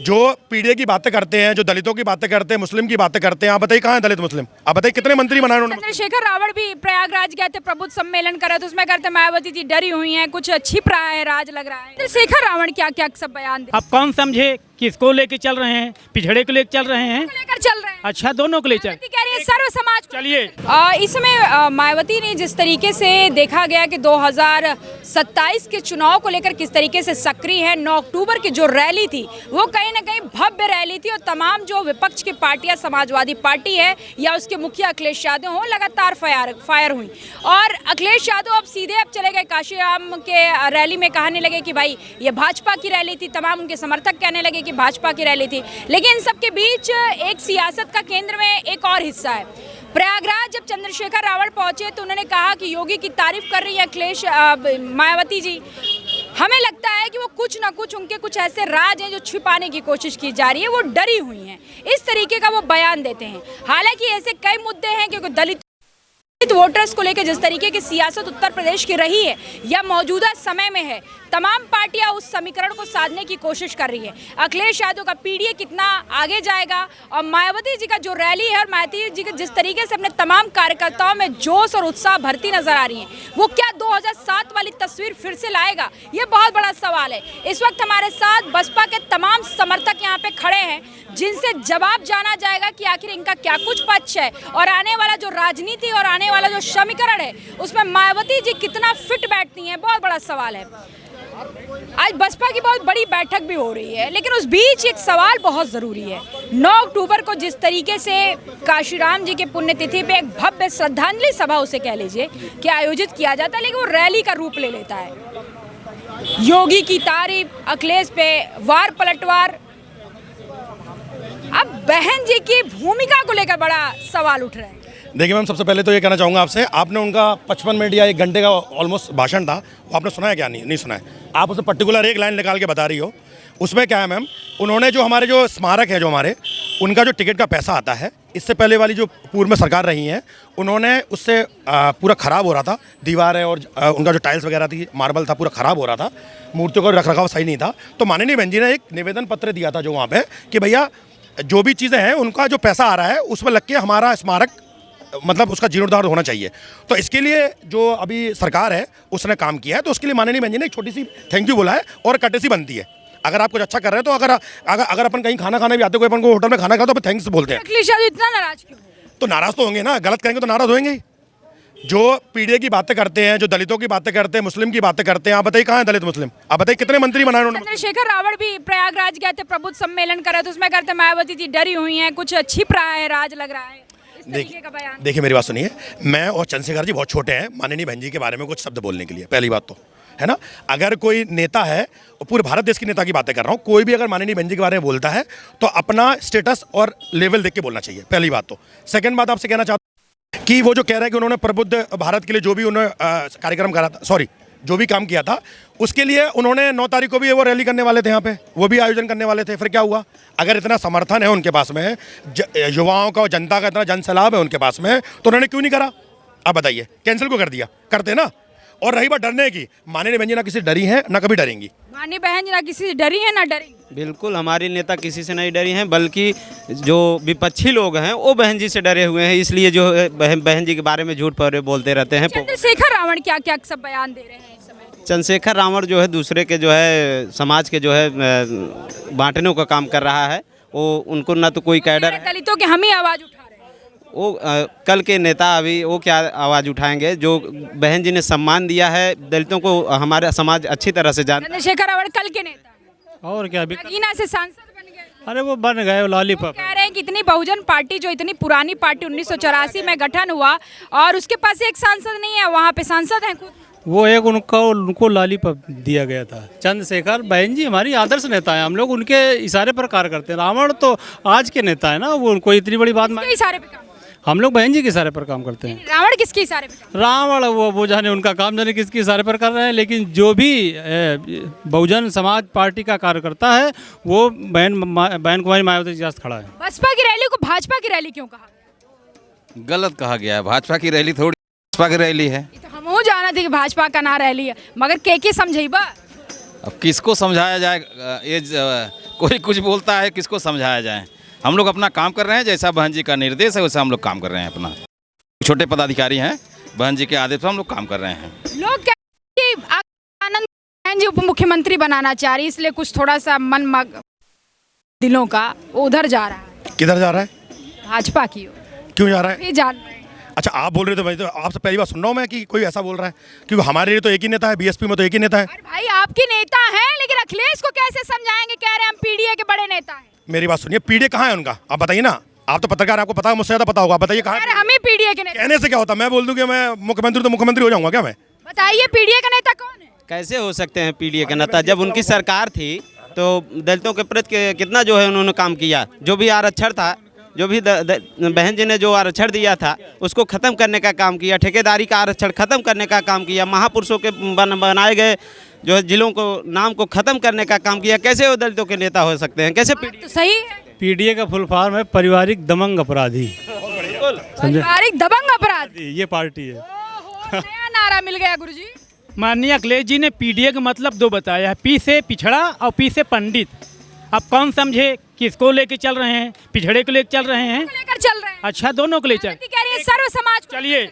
जो पीडीए की बातें करते हैं, जो दलितों की बातें करते हैं, मुस्लिम की बातें करते हैं, आप बताइए कहाँ है दलित मुस्लिम? आप बताइए कितने मंत्री बनाए उन्होंने? चंद्रशेखर रावण भी प्रयागराज गए थे, प्रबुद्ध सम्मेलन करे तो उसमें कहते मायावती जी डरी हुई हैं, कुछ छिप रहा है, राज लग रहा है। चंद्रशेखर रावण क्या क्या सब बयान दे? अब कौन समझे किसको लेके चल रहे हैं? पिछड़े को लेके चल रहे हैं? लेकर चल रहे हैं। अच्छा, दोनों को ले चल। कह रही है सर्व समाज को। चलिए, इस समय मायावती ने जिस तरीके से देखा गया कि 2027 के चुनाव को लेकर किस तरीके से सक्रिय है, 9 अक्टूबर की जो रैली थी वो कहीं ना कहीं भव्य रैली थी और तमाम जो विपक्ष की पार्टियां, समाजवादी पार्टी है या उसके मुखिया अखिलेश यादव हो, लगातार फायर हुई। और अखिलेश यादव अब सीधे चले गए काशीराम के रैली में, कहने लगे कि भाई ये भाजपा की रैली थी। तमाम उनके समर्थक कहने लगे कि भाजपा की रैली थी। लेकिन इन सब के बीच एक सियासत का केंद्र में एक और हिस्सा है। प्रयागराज जब चंद्रशेखर रावण पहुंचे तो उन्होंने कहा कि योगी की तारीफ कर रही है अखिलेश मायावती जी। हमें लगता है कि वो कुछ ना कुछ उनके कुछ ऐसे राज हैं जो छिपाने की कोशिश की जा रही है, वो डरी हुई हैं, इस तरीके का वो बयान देते हैं। हालांकि ऐसे कई मुद्दे हैं क्योंकि दलित वोटर्स को लेकर जिस तरीके की सियासत उत्तर प्रदेश की रही है या मौजूदा समय में है, तमाम पार्टियां उस समीकरण को साधने की कोशिश कर रही है। अखिलेश यादव का पीडीए कितना आगे जाएगा और मायावती जी का जो रैली है और मायावती जी के जिस तरीके से अपने तमाम कार्यकर्ताओं में जोश और उत्साह भरती नजर आ रही है, वो क्या 2007 वाली तस्वीर फिर से लाएगा? ये बहुत बड़ा सवाल है। इस वक्त हमारे साथ बसपा के तमाम समर्थक यहाँ पे खड़े हैं जिनसे जवाब जाना जाएगा कि आखिर इनका क्या कुछ पक्ष है और आने वाला जो राजनीति और आने वाला जो समीकरण है उसमें मायावती जी कितना फिट बैठती हैं, बहुत बड़ा सवाल है। आज बसपा की बहुत बड़ी बैठक भी हो रही है, लेकिन उस बीच एक सवाल बहुत ज़रूरी है। 9 अक्टूबर को जिस तरीके से काशीराम जी के पुण्यतिथि पे एक भव्य श्रद्धांजलि सभा उसे कह लीजिए कि आयोजित किया जाता है, लेकिन वो रैली का रूप ले लेता है। योगी की तारीफ, अखिलेश पे वार पलटवार। अब बहन जी की भूमिका को लेकर बड़ा सवाल उठ रहा है। देखिए मैम, सबसे पहले तो ये कहना चाहूँगा आपसे, आपने उनका 55 मिनट या 1 घंटे का ऑलमोस्ट भाषण था, वो आपने सुना है क्या? नहीं सुना है। आप उसे पर्टिकुलर एक लाइन निकाल के बता रही हो। उसमें क्या है मैम, उन्होंने जो हमारे जो स्मारक है, जो हमारे उनका जो टिकट का पैसा आता है, इससे पहले वाली जो पूर्व में सरकार रही है उन्होंने उससे पूरा ख़राब हो रहा था। दीवारें और उनका जो टाइल्स वगैरह थी, मार्बल था, पूरा ख़राब हो रहा था। मूर्तियों का रख रखाव सही नहीं था। तो माननीय बहन जी ने एक निवेदन पत्र दिया था जो वहाँ पर कि भैया जो भी चीज़ें हैं उनका जो पैसा आ रहा है उसमें लग के हमारा स्मारक मतलब उसका जीर्णोद्धार होना चाहिए। तो इसके लिए जो अभी सरकार है उसने काम किया है, तो उसके लिए माननीय बहन जी ने एक छोटी सी थैंक यू बोला है और कटेसी बनती है। अगर आप कुछ अच्छा कर रहे हैं तो अगर अपन कहीं खाना खाने भी आते, कोई अपन को होटल में खाना खाओ तो अपन थैंक्स बोलते हैं। अखिलेश यादव इतना नाराज क्यों? तो नाराज तो होंगे ना, गलत करेंगे तो नाराज होंगे ही। जो पीडीए की बातें करते हैं, जो दलितों की बातें करते हैं, मुस्लिम की बातें करते हैं, आप बताइए कहाँ है दलित मुस्लिम? आप बताइए कितने मंत्री बनाए उन्होंने? चंद्रशेखर रावण भी प्रयागराज गए थे, प्रबुद्ध सम्मेलन करे तो उसमें कहते मायावती जी डरी हुई हैं, कुछ छिप रहा है, राज लग रहा है। देखिए मेरी बात सुनिए, मैं और चंद्रशेखर जी बहुत छोटे हैं माननीय बहन जी के बारे में कुछ शब्द बोलने के लिए। पहली बात तो है ना, अगर कोई नेता है, पूरे भारत देश की नेता की बातें कर रहा हूँ, कोई भी अगर माननीय बहन जी के बारे में बोलता है तो अपना स्टेटस और लेवल देख के बोलना चाहिए, पहली बात तो। सेकंड बात आपसे कहना चाहता हूँ कि वो जो कह रहा है कि उन्होंने प्रबुद्ध भारत के लिए जो भी उन्होंने कार्यक्रम करा था, सॉरी जो भी काम किया था, उसके लिए उन्होंने 9 तारीख को भी वो रैली करने वाले थे, यहाँ पे वो भी आयोजन करने वाले थे। फिर क्या हुआ? अगर इतना समर्थन है उनके पास में, युवाओं का और जनता का इतना जनसैलाब है उनके पास में, तो उन्होंने क्यों नहीं करा? आप बताइए, कैंसिल क्यों कर दिया? करते ना। और रही बात डरने की, माननीय बहन जी ना किसी डरी है ना कभी डरेंगी। माननीय बहन जी ना किसी से डरी है ना डरेंगी। बिल्कुल, हमारी नेता किसी से नहीं डरी हैं, बल्कि जो विपक्षी लोग हैं वो बहन जी से डरे हुए हैं, इसलिए जो बहन जी के बारे में झूठ पर बोलते रहते हैं। चंद्रशेखर रावण क्या क्या सब बयान दे रहे हैं इस समय? चंद्रशेखर रावण जो है दूसरे के जो है समाज के जो है बांटने का काम कर रहा है। वो उनको ना तो कोई कैडर है, दलितों की हम ही आवाज़ उठा रहे हैं। वो कल के नेता अभी वो क्या आवाज़ उठाएंगे? जो बहन जी ने सम्मान दिया है दलितों को, हमारा समाज अच्छी तरह से जानता है। चंद्रशेखर रावण कल के नेता हैं। और क्या? नगीना से सांसद बन गए। अरे वो बन गए लॉलीपॉप। कह रहे हैं कि इतनी बहुजन पार्टी, जो इतनी पुरानी पार्टी 1984 में गठन हुआ, और उसके पास एक सांसद नहीं है, वहाँ पे सांसद हैं खुद। वो एक उनको लॉलीपॉप दिया गया था। चंद्रशेखर बहन जी हमारी आदर्श नेता है, हम लोग उनके इशारे पर कार्य करते हैं। रावण तो आज के नेता है ना, वो कोई इतनी बड़ी बात इशारे पे हम लोग बहन जी के इशारे पर काम करते हैं। रावण किसके इशारे पे? रावण वो जाने उनका काम जाने किसके इशारे पर कर रहे हैं, लेकिन जो भी बहुजन समाज पार्टी का कार्यकर्ता है वो बहन कुमारी मायावती के साथ खड़ा है। बसपा की रैली को भाजपा की रैली क्यों कहा? गलत कहा गया है। भाजपा की रैली थोड़ी, भाजपा की रैली है। हम जाना थी कि भाजपा का ना रैली है, मगर के समझेबा अब किसको समझाया जाए, कोई कुछ बोलता है, किसको समझाया जाए। हम लोग अपना काम कर रहे हैं, जैसा बहन जी का निर्देश है वैसा हम लोग काम कर रहे हैं अपना। छोटे पदाधिकारी हैं, बहन जी के आदेश पर हम लोग काम कर रहे हैं। लोग कहते हैं कि आनंद बहन जी उप मुख्यमंत्री बनाना चाह रही, इसलिए कुछ थोड़ा सा मन मग दिलों का वो उधर जा रहा है। किधर जा रहा है? भाजपा की ओर। क्यों जा रहा है? ये जान रहे हैं। अच्छा, आप बोल रहे थे भाई, तो आपसे पहली बार सुन रहा हूँ मैं कि कोई ऐसा बोल रहा है, क्योंकि हमारे लिए तो एक ही नेता है, बीएसपी में तो एक ही नेता है। अरे भाई आपके नेता हैं, लेकिन अखिलेश को कैसे समझाएंगे? कह रहे हैं हम पीडीए के बड़े नेता हैं। मेरी बात सुनिए, पीडीए कहाँ है उनका, आप बताइए ना। आप तो पत्रकार, आपको पता है, मुझसे ज़्यादा पता होगा, आप बताइए कहाँ। अरे हम ही पीडीए के नेता। कहने से क्या होता, मैं बोल दूं कि मैं मुख्यमंत्री तो मुख्यमंत्री हो जाऊंगा क्या मैं? बताइए पीडीए का नेता कौन है? कैसे हो सकते हैं पीडीए के नेता? जब उनकी सरकार थी तो दलितों के प्रति कितना जो है उन्होंने काम किया। जो भी आरक्षण था, जो भी बहन जी ने जो आरक्षण दिया था उसको ख़त्म करने का काम किया, ठेकेदारी का आरक्षण ख़त्म करने का काम किया, महापुरुषों के बनाए गए जो है जिलों को नाम को ख़त्म करने का काम किया। कैसे वो दलितों के नेता हो सकते हैं? कैसे बात तो सही है। पीडीए का फुल फॉर्म है पारिवारिक दबंग अपराधी। पारिवारिक दबंग अपराधी, ये पार्टी है। नया नारा मिल गया गुरुजी। माननीय अखिलेश जी ने पीडीए का मतलब दो बताया है, पी से पिछड़ा और पी से पंडित। अब कौन समझे किसको लेके चल रहे हैं? पिछड़े को लेके चल रहे हैं? लेकर चल रहे हैं। अच्छा, दोनों को ले चल। कह रही है सर्व समाज को। चलिए,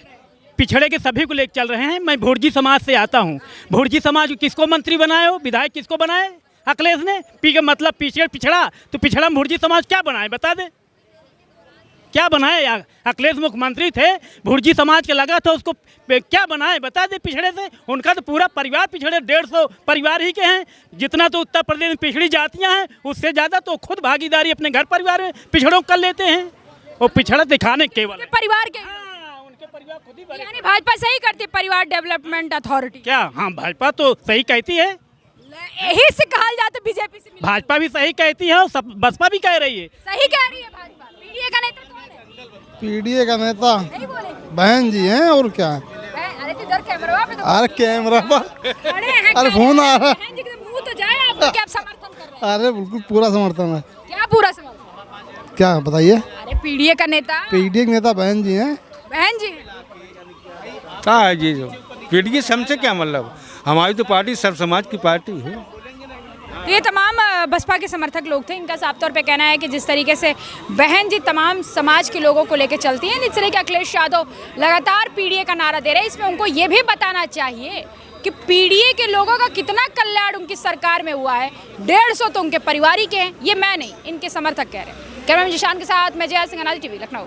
पिछड़े के सभी को लेके चल रहे हैं। मैं भुर्जी समाज से आता हूँ। भुर्जी समाज किसको मंत्री बनाए हो, विधायक किसको बनाए? अखिलेश ने। पी का मतलब पीछे पिछड़ा, तो पिछड़ा भुर्जी समाज क्या बनाए बता दे, क्या बनाए? अखिलेश मुख्यमंत्री थे, भुर्जी समाज के लगा था, उसको क्या बनाए बता दे? पिछड़े से उनका तो पूरा परिवार पिछड़े, 150 परिवार ही के हैं। जितना तो उत्तर प्रदेश में पिछड़ी जातियां हैं, उससे ज़्यादा तो खुद भागीदारी अपने घर परिवार में पिछड़ों कर लेते हैं। वो पिछड़ा दिखाने केवल परिवार के, उनके परिवार खुद ही यानी भाजपा सही करती है, परिवार डेवलपमेंट अथॉरिटी। क्या? हाँ, भाजपा तो सही कहती है, यही से कहा जाता बीजेपी से। भाजपा भी सही कहती है और बसपा भी कह रही है। सही कह रही है भाजपा। पीडीए का नेता कौन है? पीडीए का नेता नहीं बोले। बहन जी हैं, और क्या है? अरे तो इधर कैमरा पे तो अरे कैमरा पर, खड़े हैं। अरे फोन आ रहा है। बहन जी के मुंह तो जाए, आपको क्या समर्थन कर रहे हैं? अरे बिल्कुल पूरा समर्थन है। क्या पूरा समर्थन? क्या बताइए? अरे पीडीए का नेता, पीडीए के नेता बहन जी हैं। बहन जी क्या है जी? जो पीडीए हमसे क्या मतलब? हमारी तो पार्टी सर्व समाज की पार्टी है। तो ये तमाम बसपा के समर्थक लोग थे। इनका साफ तौर पे कहना है कि जिस तरीके से बहन जी तमाम समाज के लोगों को लेकर चलती हैं, जिस तरह के अखिलेश यादव लगातार पीडीए का नारा दे रहे हैं, इसमें उनको ये भी बताना चाहिए कि पीडीए के लोगों का कितना कल्याण उनकी सरकार में हुआ है। 150 तो उनके परिवार के हैं, ये मैं नहीं, इनके समर्थक कह रहे हैं। कैमरामैन जिशान के साथ मैं जया सिंह, अनाज टीवी, लखनऊ।